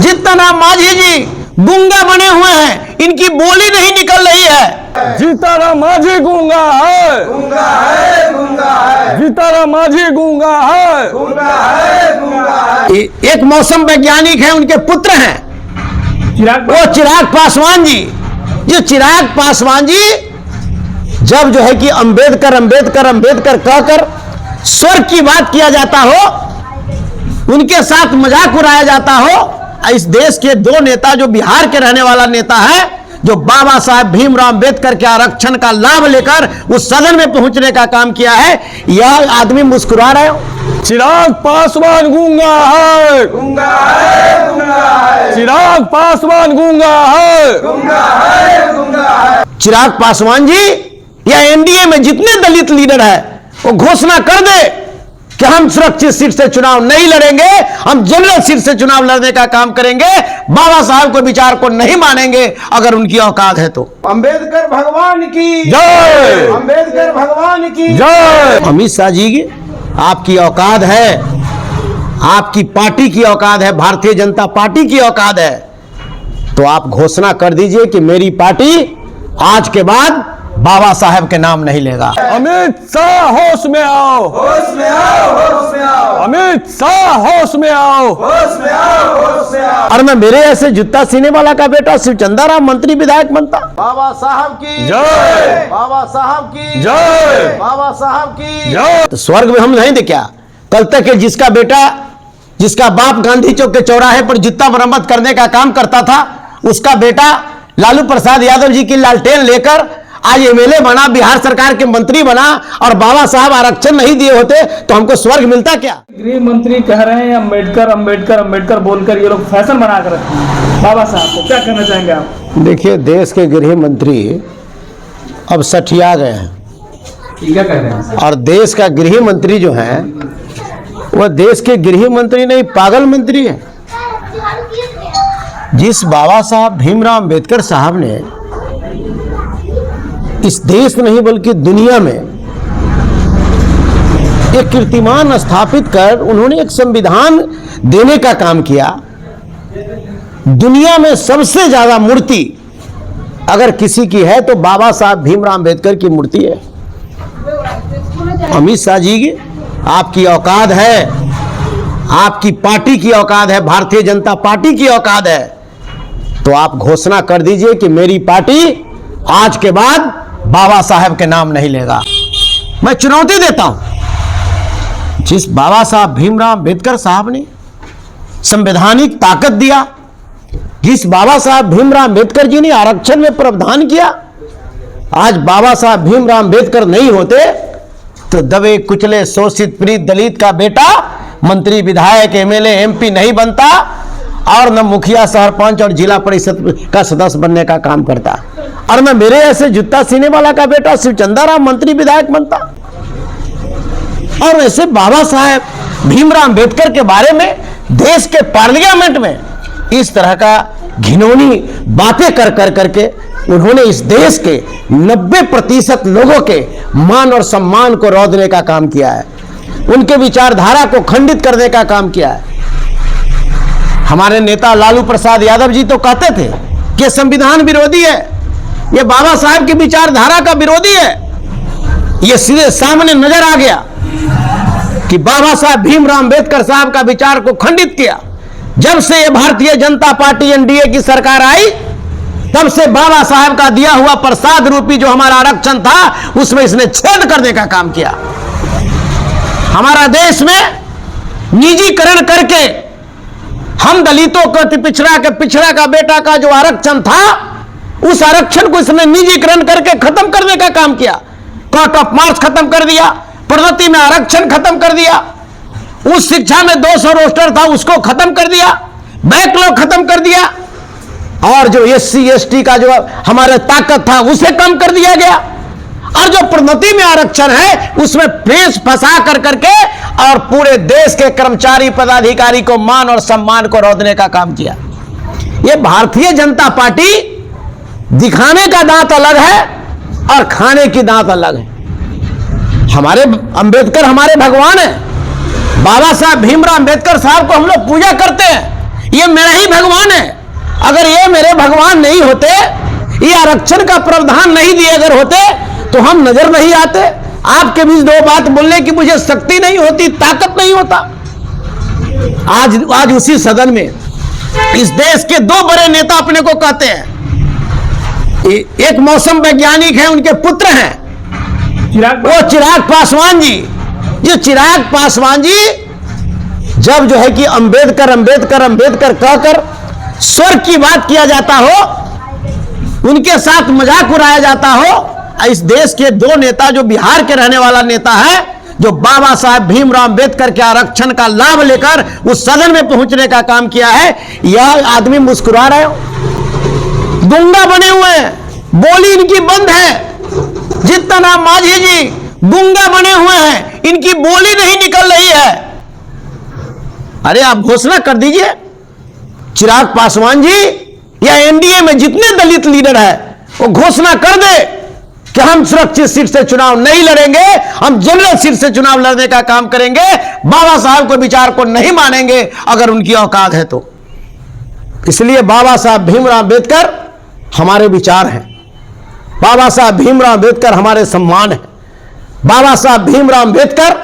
जीतन मांझी जी गूंगा बने हुए हैं, इनकी बोली नहीं निकल रही है। जीतन मांझी गूंगा है, गूंगा है, गूंगा है, जीतन मांझी गूंगा है, गूंगा है, गूंगा है। एक मौसम वैज्ञानिक है, उनके पुत्र हैं वो चिराग पासवान जी। जो चिराग पासवान जी जब जो है कि अंबेडकर अंबेडकर अंबेडकर कहकर स्वर्ग की बात किया जाता हो, उनके साथ मजाक उड़ाया जाता हो, इस देश के दो नेता, जो बिहार के रहने वाला नेता है, जो बाबा साहब भीमराव अंबेडकर के आरक्षण का लाभ लेकर उस सदन में पहुंचने का काम किया है, यह आदमी मुस्कुरा रहे हो। चिराग पासवान गूंगा है, गूंगा है, गूंगा है, चिराग पासवान गूंगा है, गूंगा है, गूंगा है। चिराग पासवान जी या एनडीए में जितने दलित लीडर है वो घोषणा कर दे कि हम सुरक्षित सीट से चुनाव नहीं लड़ेंगे, हम जनरल सीट से चुनाव लड़ने का काम करेंगे, बाबा साहब के विचार को नहीं मानेंगे अगर उनकी औकात है तो। अंबेडकर भगवान की जय, अंबेडकर भगवान की जय। अमित शाह जी की आपकी औकात है, आपकी पार्टी की औकात है, भारतीय जनता पार्टी की औकात है, तो आप घोषणा कर दीजिए कि मेरी पार्टी आज के बाद बाबा साहब के नाम नहीं लेगा। अमित शाह होश में आओ, होश में आओ, होश में आओ, अमित शाह होश में आओ, होश में आओ, होश में आओ। और मैं मेरे ऐसे जूता सीने वाला का बेटा शिवचंदाराम मंत्री विधायक बनता। बाबा साहब की जय, बाबा साहब की जय, बाबा साहब की जय। तो स्वर्ग में हम नहीं थे क्या? कल तक के जिसका बेटा, जिसका बाप गांधी चौक के चौराहे पर जूता मरम्मत करने का काम करता था, उसका बेटा लालू प्रसाद यादव जी की लालटेन लेकर आज एमएलए बना, बिहार सरकार के मंत्री बना, और बाबा साहब आरक्षण नहीं दिए होते तो हमको स्वर्ग मिलता क्या? गृह मंत्री कह रहे हैं अंबेडकर अंबेडकर अंबेडकर बोलकर ये लोग फैशन बना कर रखे हैं बाबा साहब को, क्या कहना चाहेंगे आप? देखिए, देश के गृह मंत्री अब सठिया गए हैं, क्या कह रहे हैं? और देश का गृह मंत्री जो है वह देश के गृह मंत्री नहीं, पागल मंत्री है। जिस बाबा साहब भीमराव अंबेडकर साहब ने इस देश नहीं बल्कि दुनिया में एक कीर्तिमान स्थापित कर उन्होंने एक संविधान देने का काम किया। दुनिया में सबसे ज्यादा मूर्ति अगर किसी की है तो बाबा साहब भीमराव अंबेडकर की मूर्ति है। अमित शाह जी की आपकी औकात है, आपकी पार्टी की औकात है, भारतीय जनता पार्टी की औकात है, तो आप घोषणा कर दीजिए कि मेरी पार्टी आज के बाद बाबा साहब के नाम नहीं लेगा। मैं चुनौती देता हूं, जिस बाबा साहब भीमराव अंबेडकर साहब ने संवैधानिक ताकत दिया, जिस बाबा साहब भीमराव अंबेडकर जी ने आरक्षण में प्रावधान किया, आज बाबा साहब भीमराव अंबेडकर नहीं होते तो दबे कुचले शोषित पीड़ित दलित का बेटा मंत्री विधायक एमएलए एमपी नहीं बनता, और न मुखिया सरपंच और जिला परिषद का सदस्य बनने का काम करता, और मैं मेरे ऐसे जूता सीने वाला का बेटा शिवचंदाराम मंत्री विधायक बनता। और ऐसे बाबा साहब भीमराव अंबेडकर के बारे में देश के पार्लियामेंट में इस तरह का घिनौनी बातें कर कर करके उन्होंने इस देश के 90% लोगों के मान और सम्मान को रौंदने का काम किया है, उनके विचारधारा को खंडित करने का काम किया है। हमारे नेता लालू प्रसाद यादव जी तो कहते थे कि संविधान विरोधी है, ये बाबा साहब की विचारधारा का विरोधी है। ये सीधे सामने नजर आ गया कि बाबा साहब भीमराव अंबेडकर साहब का विचार को खंडित किया। जब से ये भारतीय जनता पार्टी एनडीए की सरकार आई, तब से बाबा साहब का दिया हुआ प्रसाद रूपी जो हमारा आरक्षण था उसमें इसने छेद करने का काम किया। हमारा देश में निजीकरण करके हम दलितों को पिछड़ा का बेटा का जो आरक्षण था, उस आरक्षण को इसने निजीकरण करके खत्म करने का काम किया। कोर्ट ऑफ मार्च खत्म कर दिया, पदोन्नति में आरक्षण खत्म कर दिया, उस शिक्षा में 200 रोस्टर था उसको खत्म कर दिया, बैकलॉग खत्म कर दिया, और जो एससी एसटी का जो हमारे ताकत था उसे कम कर दिया गया, और जो पदोन्नति में आरक्षण है उसमें पेश फंसा कर करके और पूरे देश के कर्मचारी पदाधिकारी को मान और सम्मान को रौंदने का काम किया। ये भारतीय जनता पार्टी दिखाने का दांत अलग है और खाने की दांत अलग है। हमारे अंबेडकर हमारे भगवान हैं, बाबा साहब भीमराव अंबेडकर साहब को हम लोग पूजा करते हैं, ये मेरा ही भगवान है। अगर ये मेरे भगवान नहीं होते, ये आरक्षण का प्रावधान नहीं दिए अगर होते, तो हम नजर नहीं आते। आपके बीच दो बात बोलने की मुझे शक्ति नहीं होती, ताकत नहीं होता। आज उसी सदन में इस देश के दो बड़े नेता अपने को कहते हैं, एक मौसम वैज्ञानिक है, उनके पुत्र हैं वो चिराग पासवान जी। जो चिराग पासवान जी जब जो है कि अंबेडकर अंबेडकर अंबेडकर कहकर स्वर्ग की बात किया जाता हो, उनके साथ मजाक उड़ाया जाता हो, इस देश के दो नेता, जो बिहार के रहने वाला नेता है, जो बाबा साहब भीमराव अंबेडकर के आरक्षण का लाभ लेकर उस सदन में पहुंचने का काम किया है, यह आदमी मुस्कुरा रहे हो, गूंगा बने हुए हैं, बोली इनकी बंद है। जितना नाम मांझी जी गूंगा बने हुए हैं, इनकी बोली नहीं निकल रही है। अरे आप घोषणा कर दीजिए, चिराग पासवान जी या एनडीए में जितने दलित लीडर है वो घोषणा कर दे कि हम सुरक्षित सीट से चुनाव नहीं लड़ेंगे, हम जनरल सीट से चुनाव लड़ने का काम करेंगे, बाबा साहब के विचार को नहीं मानेंगे अगर उनकी औकात है तो। इसलिए बाबा साहब भीमराव अंबेडकर हमारे विचार हैं, बाबा साहब भीमराव अंबेडकर हमारे सम्मान है, बाबा साहब भीमराव अंबेडकर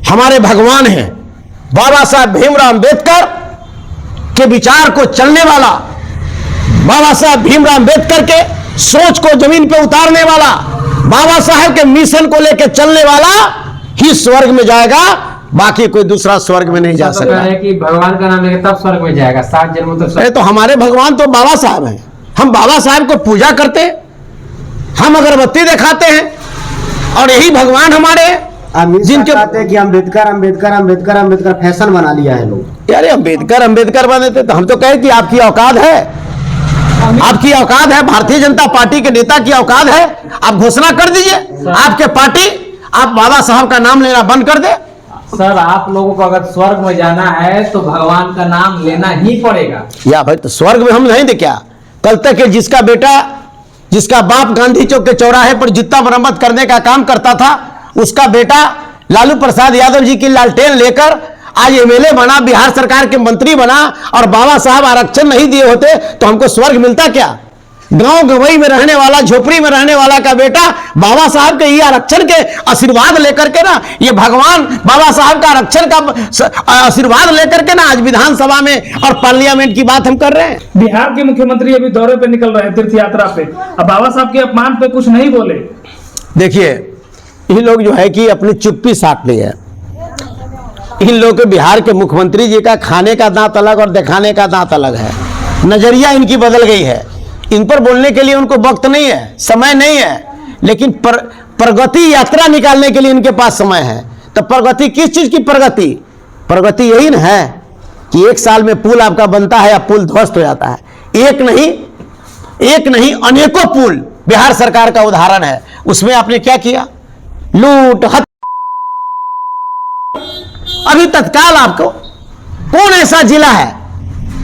हमारे भगवान हैं, बाबा साहब भीमराव अंबेडकर के विचार को चलने वाला, बाबा साहब भीमराव अंबेडकर के सोच को जमीन पे उतारने वाला, बाबा साहब के मिशन को लेकर चलने वाला ही स्वर्ग में जाएगा, बाकी कोई दूसरा स्वर्ग में नहीं जा सकता है कि भगवान का नाम लेकर तब स्वर्ग में जाएगा, 7 जन्मों तक। अरे तो हमारे भगवान तो बाबा साहब हैं, हम बाबा साहब को पूजा करते, हम अगरबत्ती दिखाते हैं, और यही भगवान हमारे जिनके कहते हैं कि अम्बेडकर अम्बेडकर अम्बेडकर अम्बेडकर फैशन बना लिया है लोग। यार अम्बेडकर अम्बेडकर बने थे तो हम तो कहे कि आपकी औकात है, आपकी औकात है, भारतीय जनता पार्टी के नेता की औकात है, आप घोषणा कर दीजिए, आपके पार्टी आप बाबा साहब का नाम लेना बंद कर दे। सर आप लोगों को अगर स्वर्ग में जाना है तो भगवान का नाम लेना ही पड़ेगा। या भाई तो स्वर्ग में हम नहीं थे क्या? कल तक जिसका बेटा, जिसका बाप गांधी चौक के चौराहे पर जितना मरम्मत करने का काम करता था, उसका बेटा लालू प्रसाद यादव जी की लालटेन लेकर आज एमएलए बना, बिहार सरकार के मंत्री बना, और बाबा साहब आरक्षण नहीं दिए होते तो हमको स्वर्ग मिलता क्या? गांव गवई में रहने वाला, झोपड़ी में रहने वाला का बेटा बाबा साहब के ये आरक्षण के आशीर्वाद लेकर के ना, ये भगवान बाबा साहब का आरक्षण का आशीर्वाद लेकर के ना आज विधानसभा में और पार्लियामेंट की बात हम कर रहे हैं। बिहार के मुख्यमंत्री अभी दौरे पे निकल रहे हैं, तीर्थ यात्रा पे, अब बाबा साहब के अपमान पे कुछ नहीं बोले। देखिए इन लोग जो है कि अपनी चुप्पी साट ली है। इन लोग के बिहार के मुख्यमंत्री जी का खाने का दांत अलग और दिखाने का दांत अलग है, नजरिया इनकी बदल गई है। इन पर बोलने के लिए उनको वक्त नहीं है, समय नहीं है, लेकिन प्रगति यात्रा निकालने के लिए इनके पास समय है। तो प्रगति किस चीज की प्रगति? प्रगति यही ना है कि एक साल में पुल आपका बनता है या पुल ध्वस्त हो जाता है। एक नहीं अनेकों पुल बिहार सरकार का उदाहरण है। उसमें आपने क्या किया? लूट हत्या। अभी तत्काल आपको कौन ऐसा जिला है,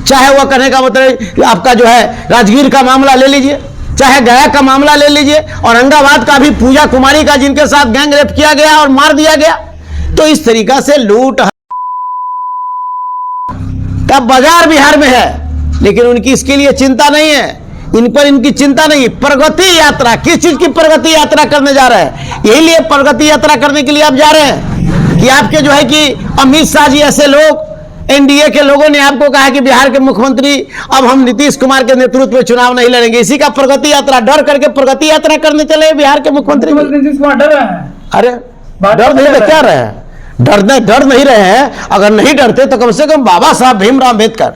चाहे वह करने का मतलब आपका जो है राजगीर का मामला ले लीजिए, चाहे गया का मामला ले लीजिए, औरंगाबाद का भी पूजा कुमारी का जिनके साथ गैंग रेप किया गया और मार दिया गया। तो इस तरीका से लूट का बाजार बिहार में है, लेकिन उनकी इसके लिए चिंता नहीं है, इन पर इनकी चिंता नहीं। प्रगति यात्रा, किस चीज की प्रगति यात्रा करने जा रहे हैं? यही लिए प्रगति यात्रा करने के लिए आप जा रहे हैं कि आपके जो है कि अमित शाह जी ऐसे लोग, एनडीए के लोगों ने आपको कहा कि बिहार के मुख्यमंत्री अब हम नीतीश कुमार के नेतृत्व में चुनाव नहीं लड़ेंगे। इसी का प्रगति यात्रा, डर करके प्रगति यात्रा करने चले बिहार के मुख्यमंत्री। नीतीश कुमार डर रहे हैं? अरे डर नहीं तो क्या रहे हैं? डर नहीं रहे हैं। अगर नहीं डरते तो कम से कम बाबा साहब भीमराव अंबेडकर,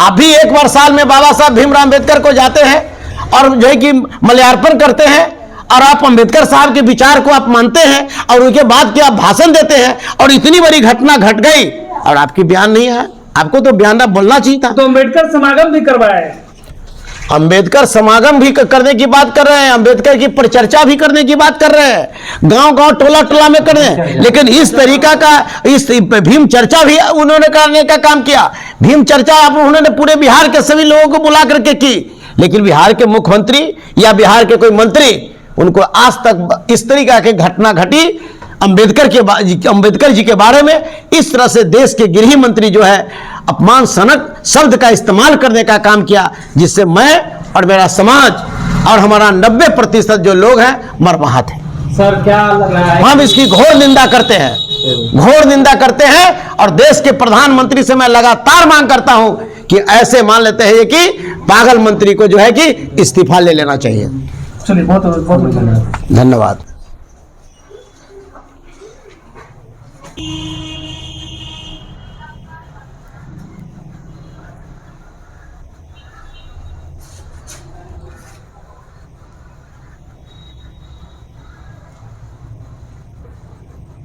आप भी एक बार साल में बाबा साहब भीमराव अंबेडकर को जाते हैं और जो है कि माल्यार्पण करते हैं, और आप अंबेडकर साहब के विचार को आप मानते हैं, और उनके बाद के आप भाषण देते हैं, और इतनी बड़ी घटना घट गई और आपकी बयान नहीं है। आपको तो बयान बोलना चाहिए था। तो अंबेडकर समागम भी करवाए, अंबेडकर समागम भी करने की बात कर रहे हैं, अंबेडकर की परिचर्चा भी करने की बात कर रहे हैं, गांव-गांव टोला-टोला में कर रहे हैं, लेकिन इस तरीका का इस भीम चर्चा भी उन्होंने करने का काम किया। भीम चर्चा आप उन्होंने पूरे बिहार के सभी लोगों को बुला करके की, लेकिन बिहार के मुख्यमंत्री या बिहार के कोई मंत्री, उनको आज तक इस तरीका की घटना घटी अंबेडकर जी के बारे में इस तरह से देश के गृह मंत्री जो है अपमानजनक शब्द का इस्तेमाल करने का काम किया, जिससे मैं और मेरा समाज और हमारा 90% जो लोग हैं मरमाहत थे। सर क्या लग रहा है? हम इसकी घोर निंदा करते हैं, घोर निंदा करते हैं। और देश के प्रधानमंत्री से मैं लगातार मांग करता हूं कि ऐसे मान लेते हैं कि पागल मंत्री को जो है कि इस्तीफा ले लेना चाहिए। चलिए बहुत बहुत धन्यवाद।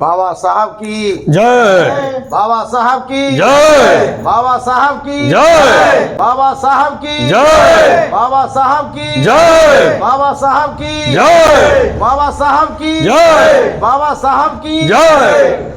बाबा साहब की जय बाबा साहब की जय बाबा साहब की जय बाबा साहब की जय बाबा साहब की जय बाबा साहब की जय बाबा साहब की जय बाबा साहब की जय।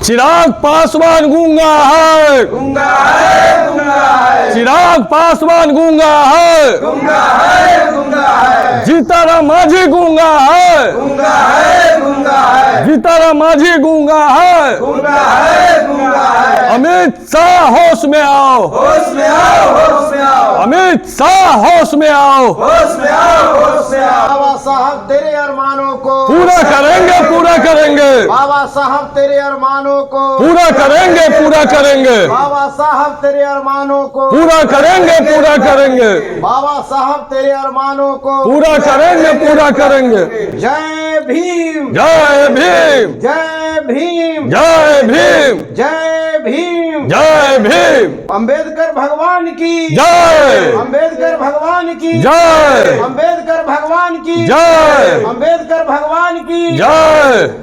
चिराग पासवान गूंगा है, गूंगा है, गूंगा है, चिराग पासवान गूंगा है, गूंगा है, गूंगा है, जीताराम मांझी गूंगा है, गूंगा है, गूंगा है, जीताराम मांझी गूंगा है, गूंगा है, गूंगा है। अमित शाह होश में आओ, होश में आओ, होश में आओ, अमित शाह होश में आओ, होश में आओ, होश में आओ। बाबा साहब तेरे अरमानों को पूरा करेंगे, पूरा करेंगे, बाबा साहब तेरे अरमानों को पूरा करेंगे, पूरा करेंगे, बाबा साहब तेरे अरमानों को पूरा करेंगे, पूरा करेंगे, बाबा साहब तेरे अरमानों को पूरा करेंगे, पूरा करेंगे। जय भीम, जय भीम, जय भीम, जय भीम, जय भीम, जय भीम, अंबेडकर भगवान की जय, अंबेडकर भगवान की जय, अंबेडकर भगवान की जय, अंबेडकर भगवान की जय।